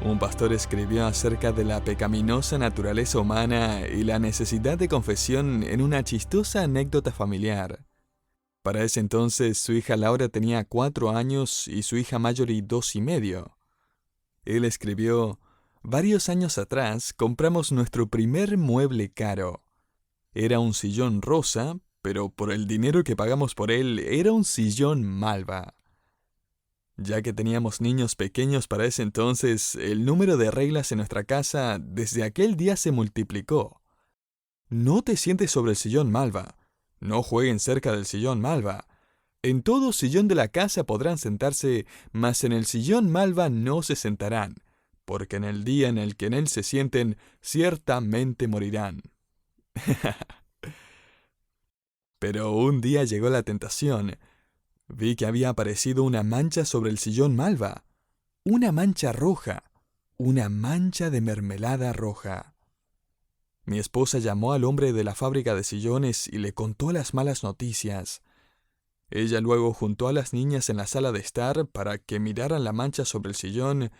Un pastor escribió acerca de la pecaminosa naturaleza humana y la necesidad de confesión en una chistosa anécdota familiar. Para ese entonces, su hija Laura tenía 4 años y su hija Marjorie 2 y medio. Él escribió: varios años atrás compramos nuestro primer mueble caro. Era un sillón rosa, pero por el dinero que pagamos por él, era un sillón malva. Ya que teníamos niños pequeños para ese entonces, el número de reglas en nuestra casa desde aquel día se multiplicó. No te sientes sobre el sillón malva. No jueguen cerca del sillón malva. En todo sillón de la casa podrán sentarse, mas en el sillón malva no se sentarán, porque en el día en el que en él se sienten, ciertamente morirán. Pero un día llegó la tentación. Vi que había aparecido una mancha sobre el sillón malva. Una mancha roja. Una mancha de mermelada roja. Mi esposa llamó al hombre de la fábrica de sillones y le contó las malas noticias. Ella luego juntó a las niñas en la sala de estar para que miraran la mancha sobre el sillón,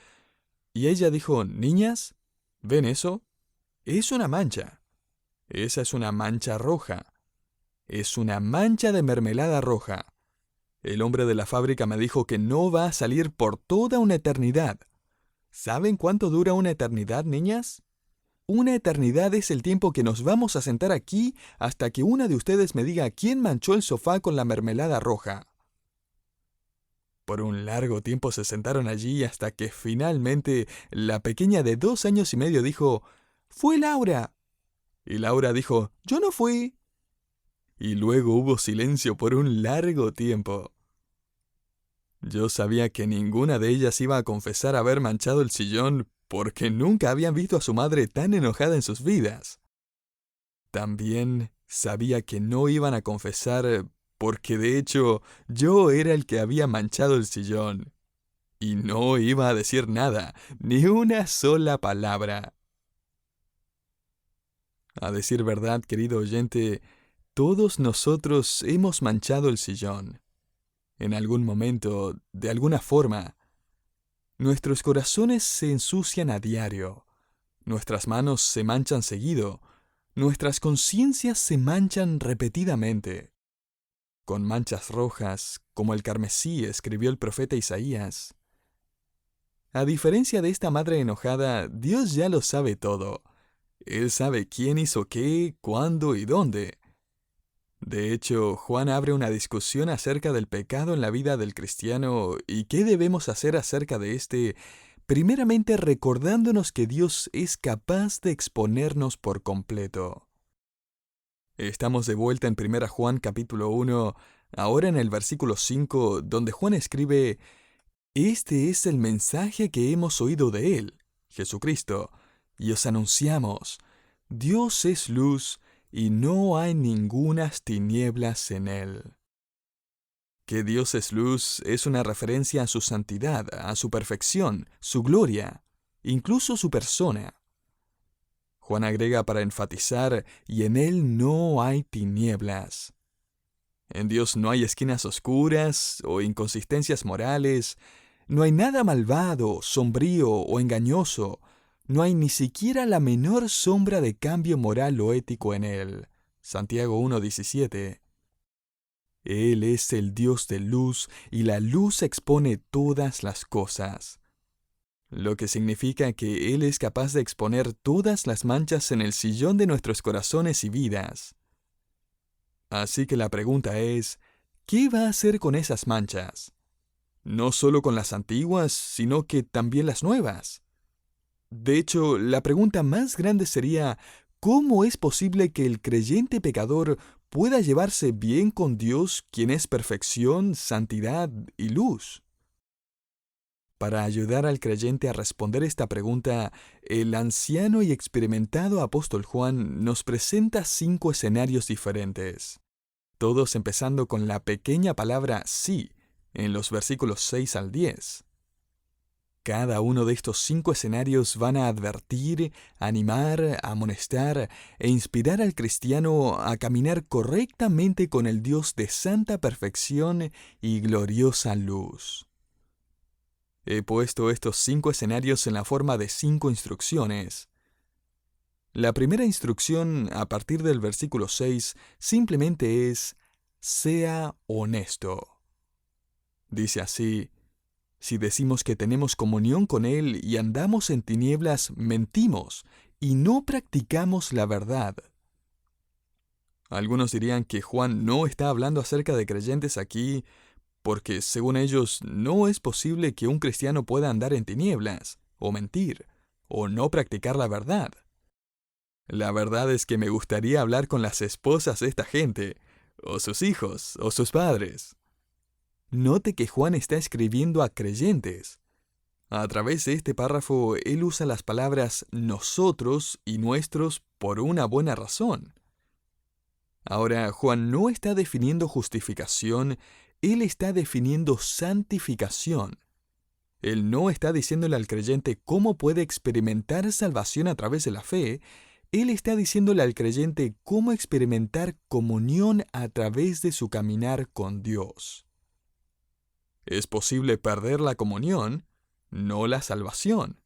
y ella dijo: «Niñas, ¿ven eso? Es una mancha. Esa es una mancha roja. Es una mancha de mermelada roja. El hombre de la fábrica me dijo que no va a salir por toda una eternidad». ¿Saben cuánto dura una eternidad, niñas? Una eternidad es el tiempo que nos vamos a sentar aquí hasta que una de ustedes me diga quién manchó el sofá con la mermelada roja. Por un largo tiempo se sentaron allí hasta que finalmente la pequeña de 2 años y medio dijo: «¡Fue Laura!». Y Laura dijo: «¡Yo no fui!». Y luego hubo silencio por un largo tiempo. Yo sabía que ninguna de ellas iba a confesar haber manchado el sillón porque nunca habían visto a su madre tan enojada en sus vidas. También sabía que no iban a confesar porque de hecho yo era el que había manchado el sillón. Y no iba a decir nada, ni una sola palabra. A decir verdad, querido oyente, todos nosotros hemos manchado el sillón. En algún momento, de alguna forma. Nuestros corazones se ensucian a diario. Nuestras manos se manchan seguido. Nuestras conciencias se manchan repetidamente. Con manchas rojas, como el carmesí, escribió el profeta Isaías. A diferencia de esta madre enojada, Dios ya lo sabe todo. Él sabe quién hizo qué, cuándo y dónde. De hecho, Juan abre una discusión acerca del pecado en la vida del cristiano y qué debemos hacer acerca de este, primeramente recordándonos que Dios es capaz de exponernos por completo. Estamos de vuelta en 1 Juan capítulo 1, ahora en el versículo 5, donde Juan escribe: «Este es el mensaje que hemos oído de Él, Jesucristo, y os anunciamos: Dios es luz, y no hay ningunas tinieblas en él». Que Dios es luz es una referencia a su santidad, a su perfección, su gloria, incluso su persona. Juan agrega para enfatizar: «y en él no hay tinieblas». En Dios no hay esquinas oscuras o inconsistencias morales, no hay nada malvado, sombrío o engañoso. No hay ni siquiera la menor sombra de cambio moral o ético en él. Santiago 1:17. Él es el Dios de luz y la luz expone todas las cosas. Lo que significa que Él es capaz de exponer todas las manchas en el sillón de nuestros corazones y vidas. Así que la pregunta es: ¿qué va a hacer con esas manchas? No solo con las antiguas, sino que también las nuevas. De hecho, la pregunta más grande sería: ¿cómo es posible que el creyente pecador pueda llevarse bien con Dios, quien es perfección, santidad y luz? Para ayudar al creyente a responder esta pregunta, el anciano y experimentado apóstol Juan nos presenta 5 escenarios diferentes, todos empezando con la pequeña palabra sí, en los versículos 6 al 10. Cada uno de estos 5 escenarios van a advertir, animar, amonestar e inspirar al cristiano a caminar correctamente con el Dios de santa perfección y gloriosa luz. He puesto estos 5 escenarios en la forma de 5 instrucciones. La primera instrucción, a partir del versículo 6, simplemente es, sea honesto. Dice así, si decimos que tenemos comunión con Él y andamos en tinieblas, mentimos y no practicamos la verdad. Algunos dirían que Juan no está hablando acerca de creyentes aquí porque, según ellos, no es posible que un cristiano pueda andar en tinieblas, o mentir, o no practicar la verdad. La verdad es que me gustaría hablar con las esposas de esta gente, o sus hijos, o sus padres. Note que Juan está escribiendo a creyentes. A través de este párrafo, él usa las palabras nosotros y nuestros por una buena razón. Ahora, Juan no está definiendo justificación, él está definiendo santificación. Él no está diciéndole al creyente cómo puede experimentar salvación a través de la fe, él está diciéndole al creyente cómo experimentar comunión a través de su caminar con Dios. Es posible perder la comunión, no la salvación.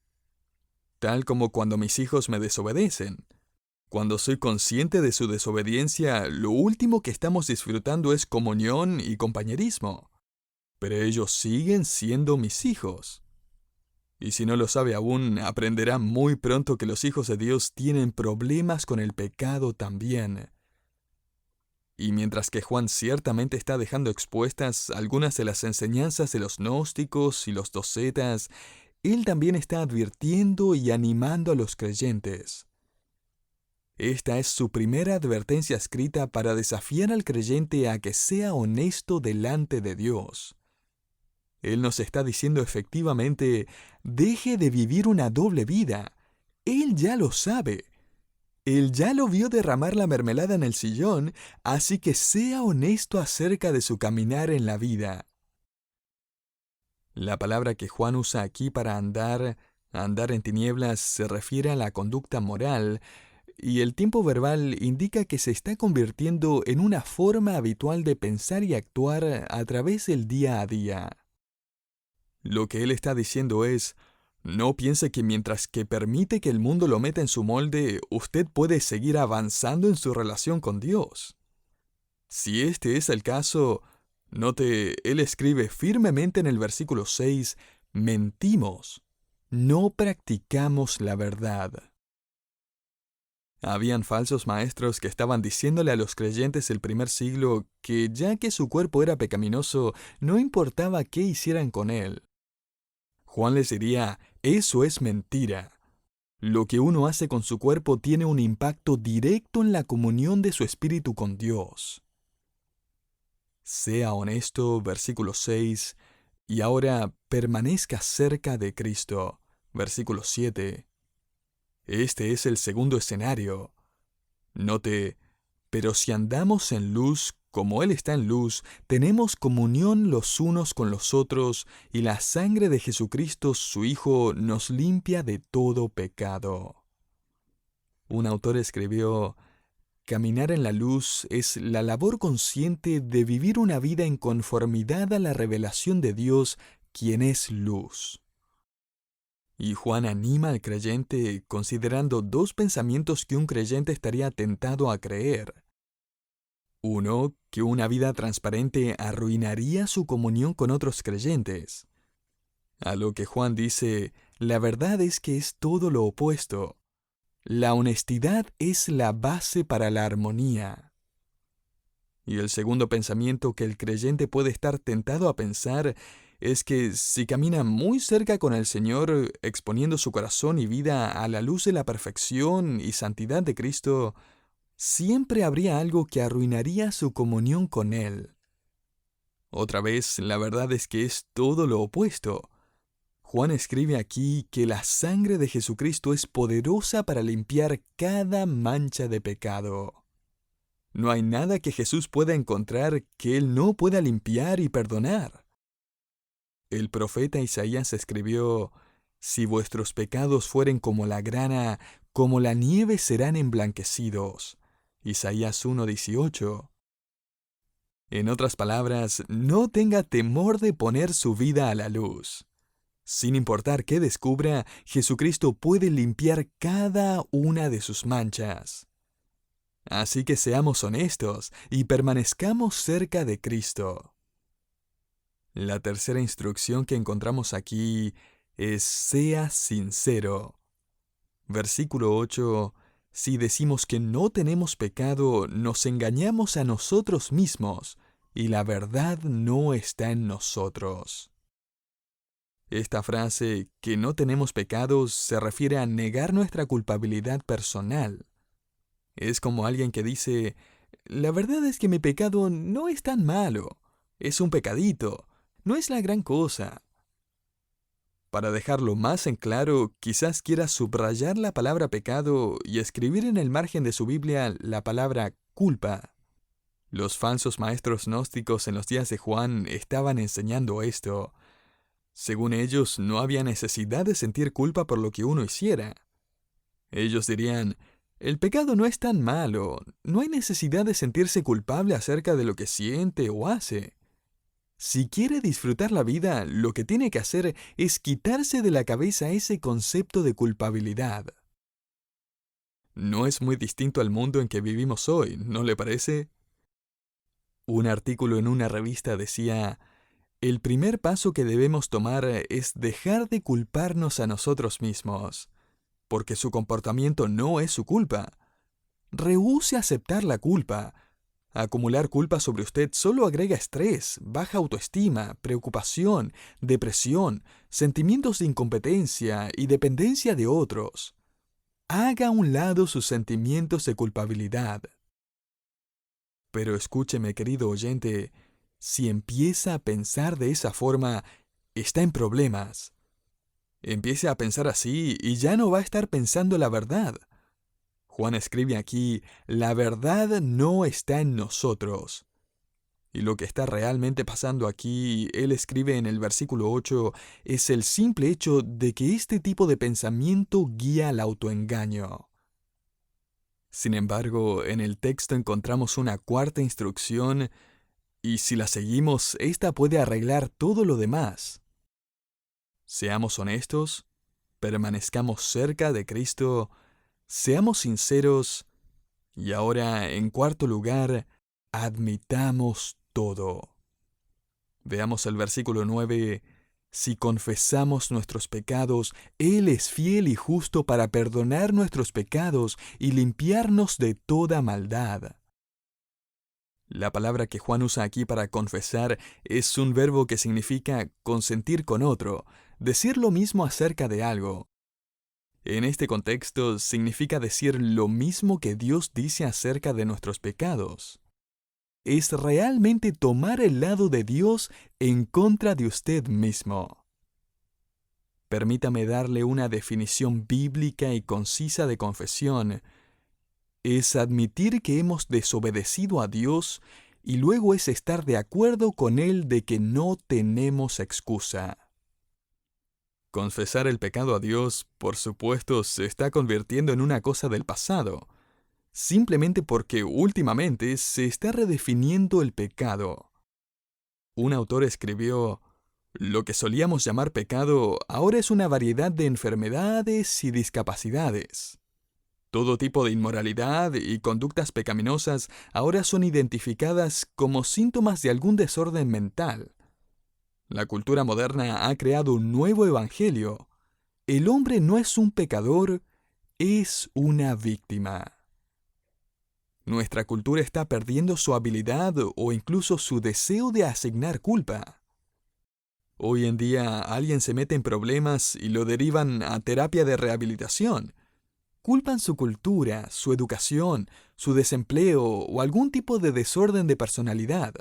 Tal como cuando mis hijos me desobedecen. Cuando soy consciente de su desobediencia, lo último que estamos disfrutando es comunión y compañerismo. Pero ellos siguen siendo mis hijos. Y si no lo sabe aún, aprenderá muy pronto que los hijos de Dios tienen problemas con el pecado también. Y mientras que Juan ciertamente está dejando expuestas algunas de las enseñanzas de los gnósticos y los docetas, él también está advirtiendo y animando a los creyentes. Esta es su primera advertencia escrita para desafiar al creyente a que sea honesto delante de Dios. Él nos está diciendo efectivamente, deje de vivir una doble vida. Él ya lo sabe. Él ya lo vio derramar la mermelada en el sillón, así que sea honesto acerca de su caminar en la vida. La palabra que Juan usa aquí para andar en tinieblas, se refiere a la conducta moral, y el tiempo verbal indica que se está convirtiendo en una forma habitual de pensar y actuar a través del día a día. Lo que él está diciendo es, no piense que mientras que permite que el mundo lo meta en su molde, usted puede seguir avanzando en su relación con Dios. Si este es el caso, note, él escribe firmemente en el versículo 6, mentimos, no practicamos la verdad. Habían falsos maestros que estaban diciéndole a los creyentes del primer siglo que ya que su cuerpo era pecaminoso, no importaba qué hicieran con él. Juan les diría, eso es mentira. Lo que uno hace con su cuerpo tiene un impacto directo en la comunión de su espíritu con Dios. Sea honesto, versículo 6, y ahora permanezca cerca de Cristo, versículo 7. Este es el segundo escenario. Note, pero si andamos en luz, como Él está en luz, tenemos comunión los unos con los otros, y la sangre de Jesucristo, su Hijo, nos limpia de todo pecado. Un autor escribió, caminar en la luz es la labor consciente de vivir una vida en conformidad a la revelación de Dios, quien es luz. Y Juan anima al creyente considerando 2 pensamientos que un creyente estaría tentado a creer. Uno, que una vida transparente arruinaría su comunión con otros creyentes. A lo que Juan dice, la verdad es que es todo lo opuesto. La honestidad es la base para la armonía. Y el segundo pensamiento que el creyente puede estar tentado a pensar es que si camina muy cerca con el Señor, exponiendo su corazón y vida a la luz de la perfección y santidad de Cristo, siempre habría algo que arruinaría su comunión con Él. Otra vez, la verdad es que es todo lo opuesto. Juan escribe aquí que la sangre de Jesucristo es poderosa para limpiar cada mancha de pecado. No hay nada que Jesús pueda encontrar que Él no pueda limpiar y perdonar. El profeta Isaías escribió, si vuestros pecados fueren como la grana, como la nieve serán emblanquecidos. Isaías 1:18. En otras palabras, no tenga temor de poner su vida a la luz. Sin importar qué descubra, Jesucristo puede limpiar cada una de sus manchas. Así que seamos honestos y permanezcamos cerca de Cristo. La tercera instrucción que encontramos aquí es sea sincero. Versículo 8. Si decimos que no tenemos pecado, nos engañamos a nosotros mismos, y la verdad no está en nosotros. Esta frase, que no tenemos pecados, se refiere a negar nuestra culpabilidad personal. Es como alguien que dice, la verdad es que mi pecado no es tan malo, es un pecadito, no es la gran cosa. Para dejarlo más en claro, quizás quiera subrayar la palabra pecado y escribir en el margen de su Biblia la palabra culpa. Los falsos maestros gnósticos en los días de Juan estaban enseñando esto. Según ellos, no había necesidad de sentir culpa por lo que uno hiciera. Ellos dirían, el pecado no es tan malo, no hay necesidad de sentirse culpable acerca de lo que siente o hace. Si quiere disfrutar la vida, lo que tiene que hacer es quitarse de la cabeza ese concepto de culpabilidad. No es muy distinto al mundo en que vivimos hoy, ¿no le parece? Un artículo en una revista decía, el primer paso que debemos tomar es dejar de culparnos a nosotros mismos, porque su comportamiento no es su culpa. Rehúse aceptar la culpa. Acumular culpa sobre usted solo agrega estrés, baja autoestima, preocupación, depresión, sentimientos de incompetencia y dependencia de otros. Haga a un lado sus sentimientos de culpabilidad. Pero escúcheme, querido oyente, si empieza a pensar de esa forma, está en problemas. Empiece a pensar así y ya no va a estar pensando la verdad. Juan escribe aquí, la verdad no está en nosotros. Y lo que está realmente pasando aquí, él escribe en el versículo 8, es el simple hecho de que este tipo de pensamiento guía al autoengaño. Sin embargo, en el texto encontramos una cuarta instrucción, y si la seguimos, esta puede arreglar todo lo demás. Seamos honestos, permanezcamos cerca de Cristo, seamos sinceros, y ahora, en cuarto lugar, admitamos todo. Veamos el versículo 9. Si confesamos nuestros pecados, Él es fiel y justo para perdonar nuestros pecados y limpiarnos de toda maldad. La palabra que Juan usa aquí para confesar es un verbo que significa consentir con otro, decir lo mismo acerca de algo. En este contexto significa decir lo mismo que Dios dice acerca de nuestros pecados. Es realmente tomar el lado de Dios en contra de usted mismo. Permítame darle una definición bíblica y concisa de confesión. Es admitir que hemos desobedecido a Dios y luego es estar de acuerdo con Él de que no tenemos excusa. Confesar el pecado a Dios, por supuesto, se está convirtiendo en una cosa del pasado, simplemente porque últimamente se está redefiniendo el pecado. Un autor escribió, lo que solíamos llamar pecado ahora es una variedad de enfermedades y discapacidades. Todo tipo de inmoralidad y conductas pecaminosas ahora son identificadas como síntomas de algún desorden mental. La cultura moderna ha creado un nuevo evangelio. El hombre no es un pecador, es una víctima. Nuestra cultura está perdiendo su habilidad o incluso su deseo de asignar culpa. Hoy en día alguien se mete en problemas y lo derivan a terapia de rehabilitación. Culpan su cultura, su educación, su desempleo o algún tipo de desorden de personalidad.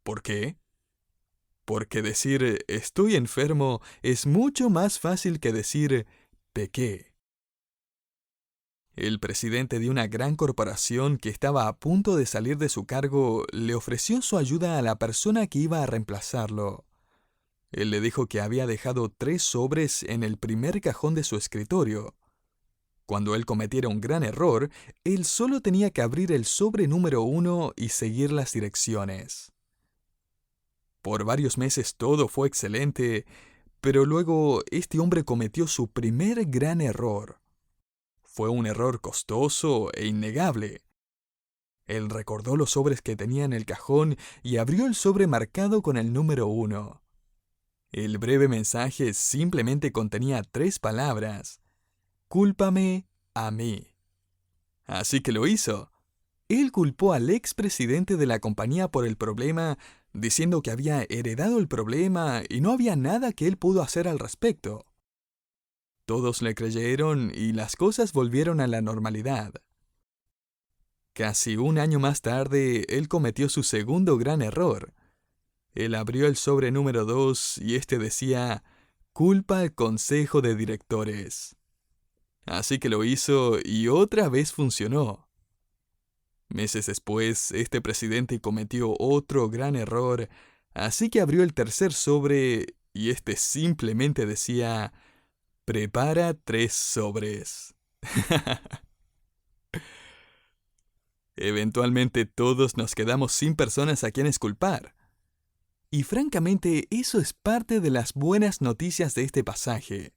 ¿Por qué? Porque decir estoy enfermo es mucho más fácil que decir pequé. El presidente de una gran corporación que estaba a punto de salir de su cargo le ofreció su ayuda a la persona que iba a reemplazarlo. Él le dijo que había dejado 3 sobres en el primer cajón de su escritorio. Cuando él cometiera un gran error, él solo tenía que abrir el sobre número 1 y seguir las direcciones. Por varios meses todo fue excelente, Pero luego este hombre cometió su primer gran error. Fue un error costoso e innegable. Él recordó los sobres que tenía en el cajón y abrió el sobre marcado con el número 1. El breve mensaje simplemente contenía 3 palabras: cúlpame a mí. Así que lo hizo. Él culpó al expresidente de la compañía por el problema, diciendo que había heredado el problema y no había nada que él pudo hacer al respecto. Todos le creyeron y las cosas volvieron a la normalidad. Casi un año más tarde, él cometió su segundo gran error. Él abrió el sobre número 2 y este decía: culpa al consejo de directores. Así que lo hizo y otra vez funcionó. Meses después, este presidente cometió otro gran error, así que abrió el tercer sobre y este simplemente decía: prepara 3 sobres. Eventualmente todos nos quedamos sin personas a quienes culpar. Y francamente, eso es parte de las buenas noticias de este pasaje.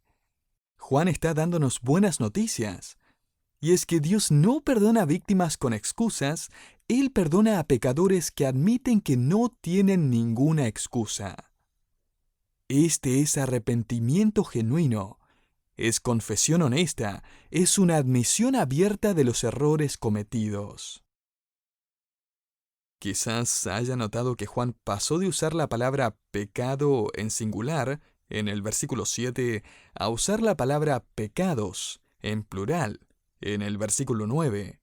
Juan está dándonos buenas noticias. Y es que Dios no perdona a víctimas con excusas, Él perdona a pecadores que admiten que no tienen ninguna excusa. Este es arrepentimiento genuino, es confesión honesta, es una admisión abierta de los errores cometidos. Quizás haya notado que Juan pasó de usar la palabra pecado en singular, en el versículo 7, a usar la palabra pecados, en plural, en el versículo 9.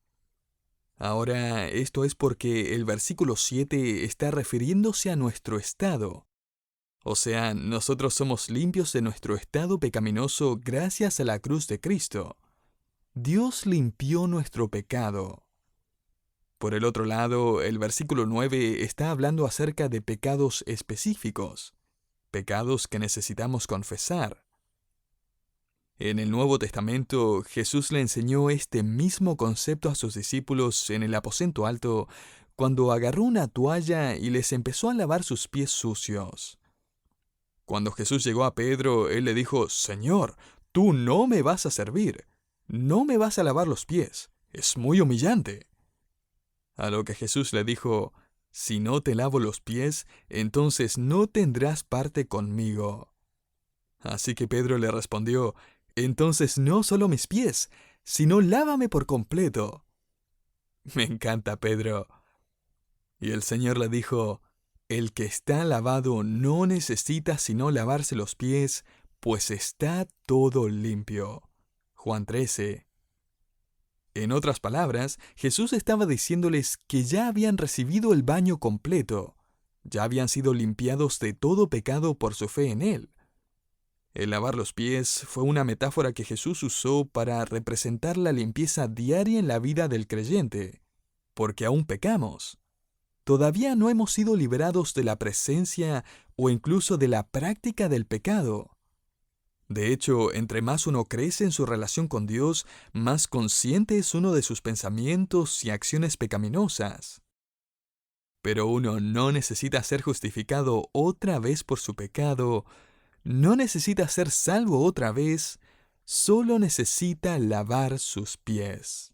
Ahora, esto es porque el versículo 7 está refiriéndose a nuestro estado. O sea, nosotros somos limpios de nuestro estado pecaminoso gracias a la cruz de Cristo. Dios limpió nuestro pecado. Por el otro lado, el versículo 9 está hablando acerca de pecados específicos, pecados que necesitamos confesar. En el Nuevo Testamento, Jesús le enseñó este mismo concepto a sus discípulos en el aposento alto cuando agarró una toalla y les empezó a lavar sus pies sucios. Cuando Jesús llegó a Pedro, él le dijo: Señor, tú no me vas a servir, no me vas a lavar los pies, es muy humillante. A lo que Jesús le dijo: si no te lavo los pies, entonces no tendrás parte conmigo. Así que Pedro le respondió: entonces no solo mis pies, sino lávame por completo. Me encanta Pedro. Y el Señor le dijo: el que está lavado no necesita sino lavarse los pies, pues está todo limpio. Juan 13. En otras palabras, Jesús estaba diciéndoles que ya habían recibido el baño completo, ya habían sido limpiados de todo pecado por su fe en Él. El lavar los pies fue una metáfora que Jesús usó para representar la limpieza diaria en la vida del creyente, porque aún pecamos. Todavía no hemos sido liberados de la presencia o incluso de la práctica del pecado. De hecho, entre más uno crece en su relación con Dios, más consciente es uno de sus pensamientos y acciones pecaminosas. Pero uno no necesita ser justificado otra vez por su pecado, no necesita ser salvo otra vez, solo necesita lavar sus pies.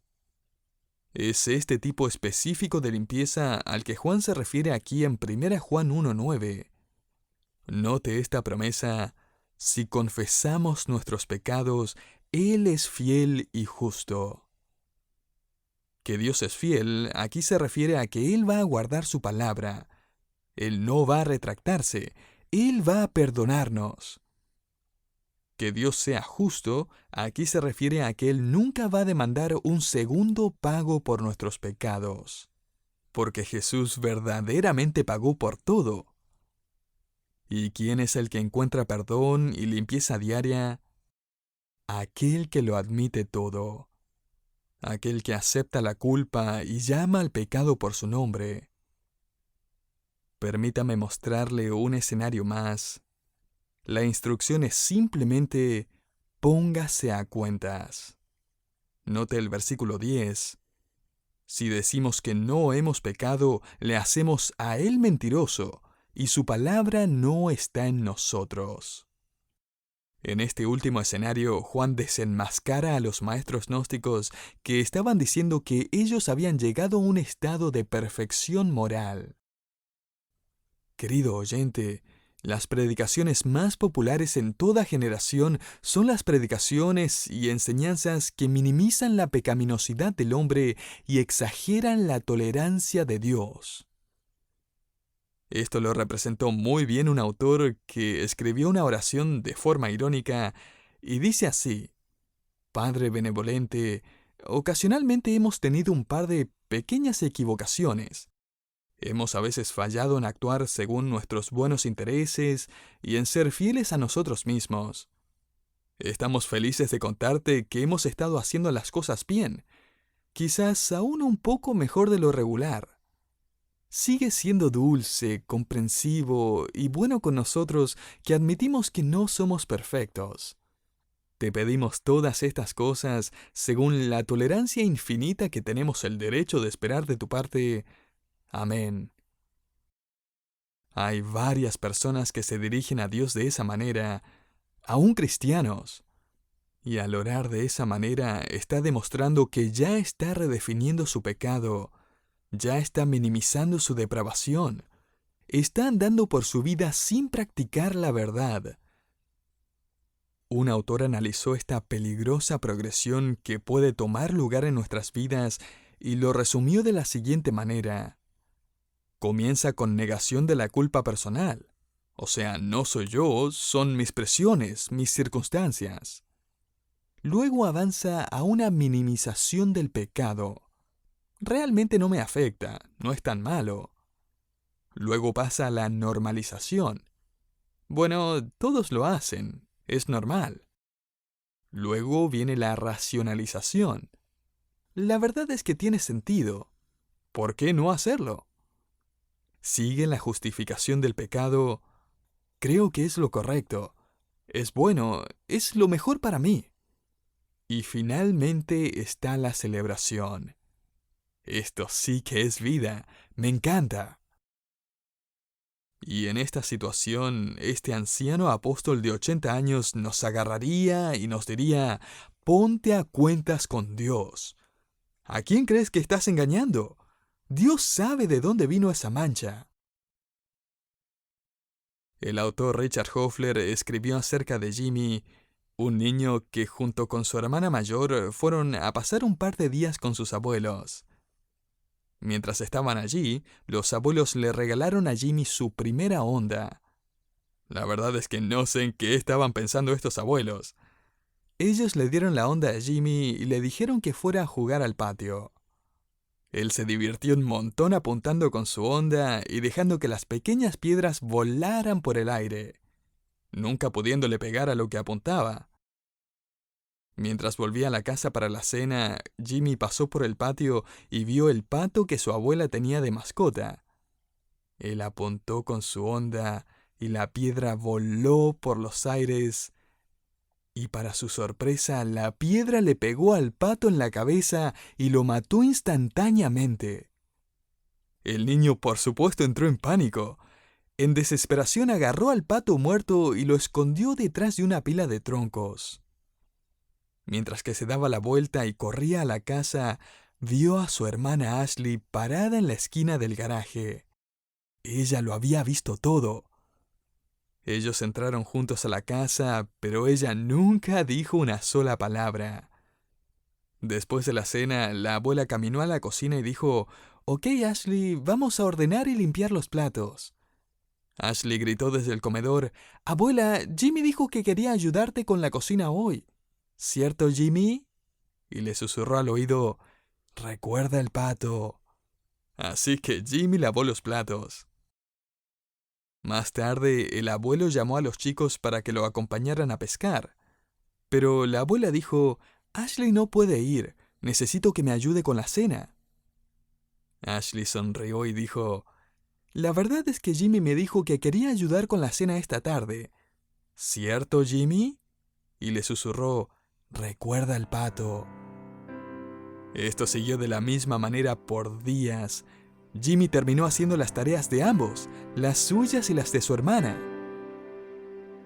Es este tipo específico de limpieza al que Juan se refiere aquí en 1 Juan 1:9. Note esta promesa: si confesamos nuestros pecados, Él es fiel y justo. Que Dios es fiel, aquí se refiere a que Él va a guardar su palabra. Él no va a retractarse, Él va a perdonarnos. Que Dios sea justo, aquí se refiere a que Él nunca va a demandar un segundo pago por nuestros pecados, porque Jesús verdaderamente pagó por todo. ¿Y quién es el que encuentra perdón y limpieza diaria? Aquel que lo admite todo, aquel que acepta la culpa y llama al pecado por su nombre. Permítame mostrarle un escenario más. La instrucción es simplemente: póngase a cuentas. Note el versículo 10. Si decimos que no hemos pecado, le hacemos a Él mentiroso, y su palabra no está en nosotros. En este último escenario, Juan desenmascara a los maestros gnósticos que estaban diciendo que ellos habían llegado a un estado de perfección moral. Querido oyente, las predicaciones más populares en toda generación son las predicaciones y enseñanzas que minimizan la pecaminosidad del hombre y exageran la tolerancia de Dios. Esto lo representó muy bien un autor que escribió una oración de forma irónica y dice así: Padre benevolente, ocasionalmente hemos tenido un par de pequeñas equivocaciones. Hemos a veces fallado en actuar según nuestros buenos intereses y en ser fieles a nosotros mismos. Estamos felices de contarte que hemos estado haciendo las cosas bien, quizás aún un poco mejor de lo regular. Sigue siendo dulce, comprensivo y bueno con nosotros, que admitimos que no somos perfectos. Te pedimos todas estas cosas según la tolerancia infinita que tenemos el derecho de esperar de tu parte. Amén. Hay varias personas que se dirigen a Dios de esa manera, aún cristianos, y al orar de esa manera está demostrando que ya está redefiniendo su pecado, ya está minimizando su depravación, está andando por su vida sin practicar la verdad. Un autor analizó esta peligrosa progresión que puede tomar lugar en nuestras vidas y lo resumió de la siguiente manera. Comienza con negación de la culpa personal. O sea, no soy yo, son mis presiones, mis circunstancias. Luego avanza a una minimización del pecado. Realmente no me afecta, no es tan malo. Luego pasa a la normalización. Bueno, todos lo hacen, es normal. Luego viene la racionalización. La verdad es que tiene sentido. ¿Por qué no hacerlo? Sigue la justificación del pecado. Creo que es lo correcto. Es bueno, es lo mejor para mí. Y finalmente está la celebración. Esto sí que es vida. Me encanta. Y en esta situación, este anciano apóstol de 80 años nos agarraría y nos diría: ponte a cuentas con Dios. ¿A quién crees que estás engañando? Dios sabe de dónde vino esa mancha. El autor Richard Hoffler escribió acerca de Jimmy, un niño que junto con su hermana mayor fueron a pasar un par de días con sus abuelos. Mientras estaban allí, los abuelos le regalaron a Jimmy su primera Honda. La verdad es que no sé en qué estaban pensando estos abuelos. Ellos le dieron la Honda a Jimmy y le dijeron que fuera a jugar al patio. Él se divirtió un montón apuntando con su Honda y dejando que las pequeñas piedras volaran por el aire, nunca pudiéndole pegar a lo que apuntaba. Mientras volvía a la casa para la cena, Jimmy pasó por el patio y vio el pato que su abuela tenía de mascota. Él apuntó con su Honda y la piedra voló por los aires. Y para su sorpresa, la piedra le pegó al pato en la cabeza y lo mató instantáneamente. El niño, por supuesto, entró en pánico. En desesperación agarró al pato muerto y lo escondió detrás de una pila de troncos. Mientras que se daba la vuelta y corría a la casa, vio a su hermana Ashley parada en la esquina del garaje. Ella lo había visto todo. Ellos entraron juntos a la casa, pero ella nunca dijo una sola palabra. Después de la cena, la abuela caminó a la cocina y dijo: «Ok, Ashley, vamos a ordenar y limpiar los platos». Ashley gritó desde el comedor: «Abuela, Jimmy dijo que quería ayudarte con la cocina hoy. ¿Cierto, Jimmy?». Y le susurró al oído: «Recuerda el pato». Así que Jimmy lavó los platos. Más tarde, el abuelo llamó a los chicos para que lo acompañaran a pescar. Pero la abuela dijo: «Ashley no puede ir, necesito que me ayude con la cena». Ashley sonrió y dijo: «La verdad es que Jimmy me dijo que quería ayudar con la cena esta tarde. ¿Cierto, Jimmy?». Y le susurró: «Recuerda el pato». Esto siguió de la misma manera por días. Jimmy terminó haciendo las tareas de ambos, las suyas y las de su hermana.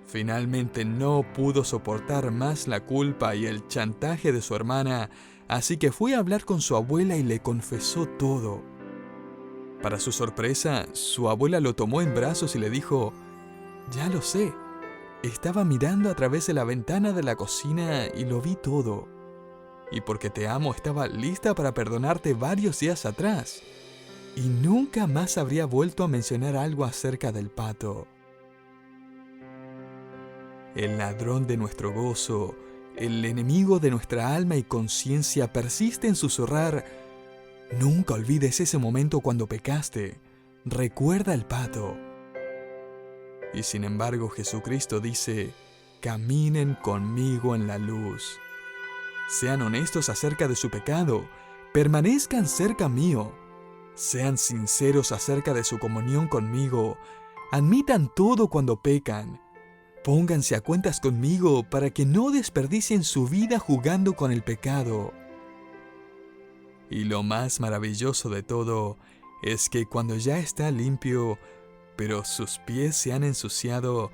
Finalmente no pudo soportar más la culpa y el chantaje de su hermana, así que fue a hablar con su abuela y le confesó todo. Para su sorpresa, su abuela lo tomó en brazos y le dijo: «Ya lo sé, estaba mirando a través de la ventana de la cocina y lo vi todo. Y porque te amo estaba lista para perdonarte varios días atrás. Y nunca más habría vuelto a mencionar algo acerca del pato». El ladrón de nuestro gozo, el enemigo de nuestra alma y conciencia, persiste en susurrar: «Nunca olvides ese momento cuando pecaste. Recuerda el pato». Y sin embargo, Jesucristo dice: «Caminen conmigo en la luz. Sean honestos acerca de su pecado. Permanezcan cerca mío. Sean sinceros acerca de su comunión conmigo. Admitan todo cuando pecan. Pónganse a cuentas conmigo para que no desperdicien su vida jugando con el pecado». Y lo más maravilloso de todo es que cuando ya está limpio, pero sus pies se han ensuciado,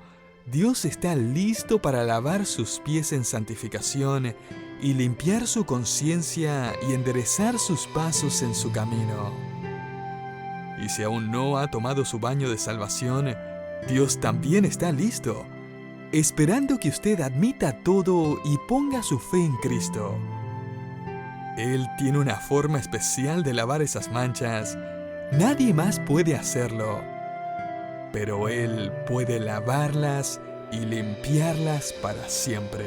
Dios está listo para lavar sus pies en santificación y limpiar su conciencia y enderezar sus pasos en su camino. Y si aún no ha tomado su baño de salvación, Dios también está listo, esperando que usted admita todo y ponga su fe en Cristo. Él tiene una forma especial de lavar esas manchas. Nadie más puede hacerlo. Pero Él puede lavarlas y limpiarlas para siempre.